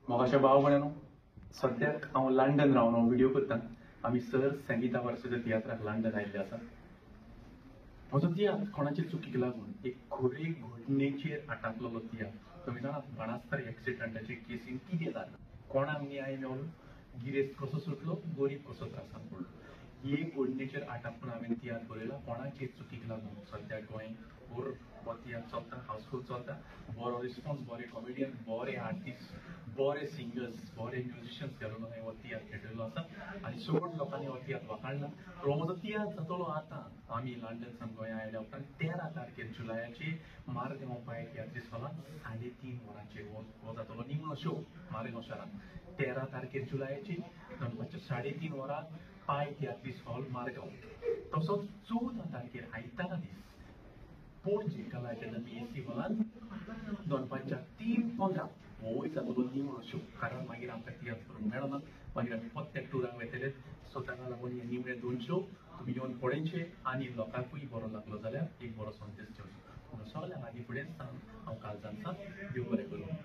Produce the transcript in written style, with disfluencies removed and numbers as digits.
मोगाच्या भाव भयणो सद्याक हांव लंडन रावन हांव व्हिडिओ करतां. आमी सर संगीता वर्साच्या तियात्राक लंडन आयिल्ले आसा. म्हजो तियात्र कोणाचे चुकीक लागून एक खोरे घडणेचेर आटाकलेलो तियात्र. तुमी जाणात बाणास्तार एक्सिडंटाचे केसीन कितें जालें, कोणाक न्याय मेळलो, गिरेस्त कसो सुटलो, गरीब कसो त्रासान पडलो. ही एक घडणेचेर आटाकून हांवें तियात्र बरयला कोणाचे चुकीक लागून. सद्याक गोंय भर हो तियात्र चलता, हावसफूल चलता. बरो रिस्पॉन्स, बरे कॉमेडियन, बरे आर्टिस्ट, बरे सिंगर्स, बरे म्युझिशियन्स घालून हांवें हो तियात्र खेळिल्लो आसा आनी सगळ्या लोकांनी हो तियात्र वाखाणला. हो म्हजो तियात्र जातलो आतां आमी लंडनसान गोंया आयल्या उपरांत 13 तारखेर जुलयाचे मारगांव पाय तियात्रीस हॉलांत 3.5 वरांचेर हो जातलो निमणो शो मारगांव शारांत. 13 तारखेर जुलयाचे दनपारच्या 3.5 वरांक पाय तियात्रीस हॉल मारगांव. तसोच 14 तारखेर आयतारा दीस पणजे कला अकादमी एसी हॉलांत दनपारच्या 3:15 होय जातलो निमणो शो. कारण मागीर आमकां तियात्र करूंक मेळना, मागीर आमी पत्त्याक टुराक वयतले. सो ताका लागून हे निमणे 2 शो तुमी येवन पळोवचे आनी लोकांकूय बरो लागलो जाल्यार एक बरो संदेश दिवचो. म्हणून सगळ्यांक आदी फुडें सांग हांव काळजांत देव बरें करूं.